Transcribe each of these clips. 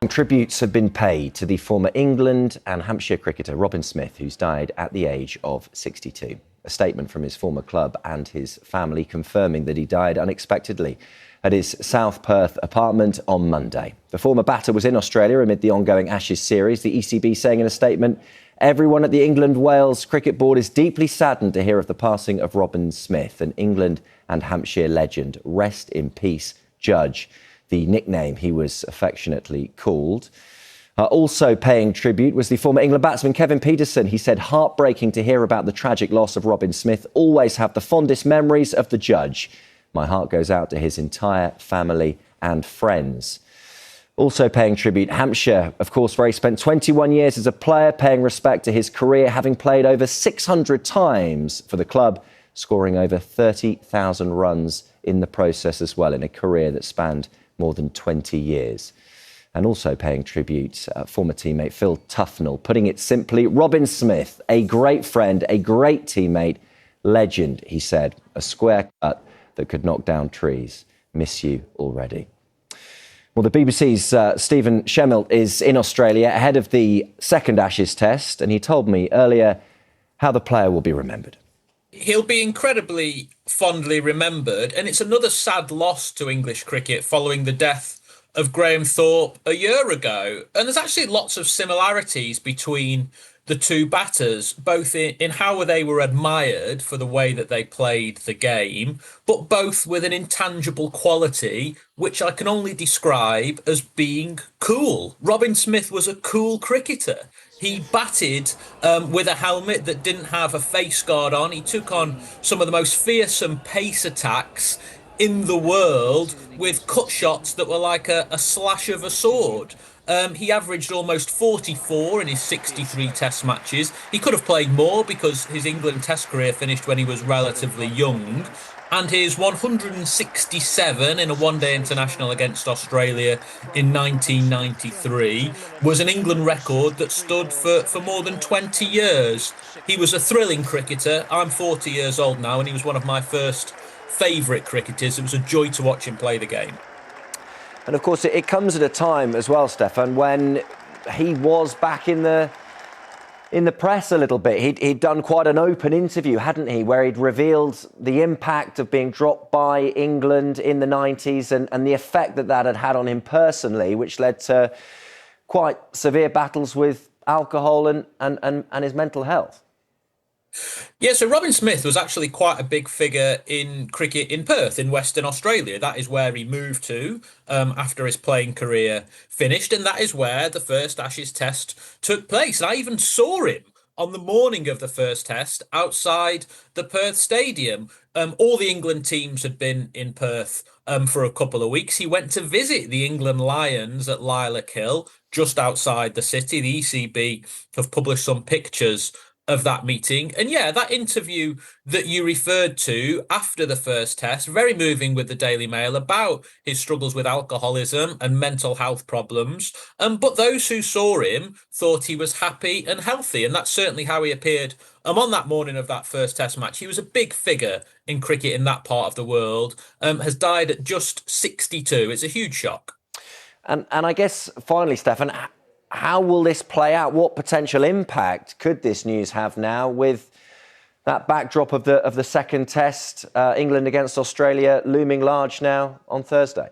Tributes have been paid to the former England and Hampshire cricketer Robin Smith, who's died at the age of 62. A statement from his former club and his family confirming that he died unexpectedly at his South Perth apartment on Monday. The former batter was in Australia amid the ongoing Ashes series, the ECB saying in a statement, "Everyone at the England-Wales Cricket Board is deeply saddened to hear of the passing of Robin Smith, an England and Hampshire legend. Rest in peace, Judge," the nickname he was affectionately called. Also paying tribute was the former England batsman Kevin Pietersen. He said, "Heartbreaking to hear about the tragic loss of Robin Smith. Always have the fondest memories of the Judge. My heart goes out to his entire family and friends." Also paying tribute, Hampshire, of course, where he spent 21 years as a player, paying respect to his career, having played over 600 times for the club, scoring over 30,000 runs in the process as well, in a career that spanned more than 20 years. And also paying tribute, former teammate Phil Tufnell, putting it simply, Robin Smith, a great friend, a great teammate, legend, he said, a square cut that could knock down trees. Miss you already. Well, the BBC's Stephen Shemilt is in Australia ahead of the second Ashes test, and he told me earlier how the player will be remembered. He'll be incredibly fondly remembered, and it's another sad loss to English cricket following the death of Graham Thorpe a year ago. And there's actually lots of similarities between the two batters, both in how they were admired for the way that they played the game, but both with an intangible quality, which I can only describe as being cool. Robin Smith was a cool cricketer. He batted with a helmet that didn't have a face guard on. He took on some of the most fearsome pace attacks in the world with cut shots that were like a slash of a sword. He averaged almost 44 in his 63 test matches. He could have played more because his England test career finished when he was relatively young. And his 167 in a one-day international against Australia in 1993 was an England record that stood for more than 20 years. He was a thrilling cricketer. I'm 40 years old now, and he was one of my first favourite cricketers. It was a joy to watch him play the game. And of course, it comes at a time as well, Stefan, when he was back in the press a little bit. He'd done quite an open interview, hadn't he, where he'd revealed the impact of being dropped by England in the 90s and the effect that had had on him personally, which led to quite severe battles with alcohol and his mental health. Yeah, so Robin Smith was actually quite a big figure in cricket in Perth, in Western Australia. That is where he moved to after his playing career finished, and that is where the first Ashes test took place. And I even saw him on the morning of the first test outside the Perth Stadium. All the England teams had been in Perth for a couple of weeks. He went to visit the England Lions at Lilac Hill, just outside the city. The ECB have published some pictures of that meeting. And yeah, that interview that you referred to after the first test, very moving with the Daily Mail about his struggles with alcoholism and mental health problems. But those who saw him thought he was happy and healthy. And that's certainly how he appeared on that morning of that first test match. He was a big figure in cricket in that part of the world, has died at just 62. It's a huge shock. And I guess finally, Stefan, how will this play out? What potential impact could this news have now with that backdrop of the second test, England against Australia, looming large now on Thursday?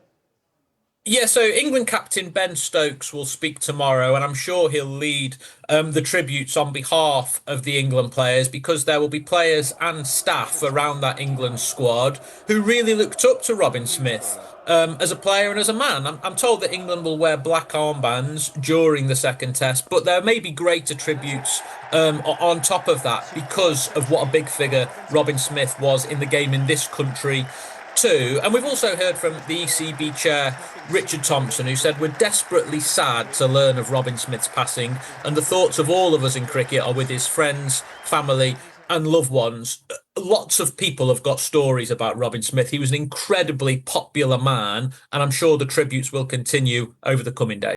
Yeah, so England captain Ben Stokes will speak tomorrow, and I'm sure he'll lead the tributes on behalf of the England players, because there will be players and staff around that England squad who really looked up to Robin Smith as a player and as a man. I'm told that England will wear black armbands during the second test, but there may be greater tributes on top of that because of what a big figure Robin Smith was in the game in this country too. And we've also heard from the ECB chair, Richard Thompson, who said, "We're desperately sad to learn of Robin Smith's passing, and the thoughts of all of us in cricket are with his friends, family and loved ones." Lots of people have got stories about Robin Smith. He was an incredibly popular man, and I'm sure the tributes will continue over the coming days.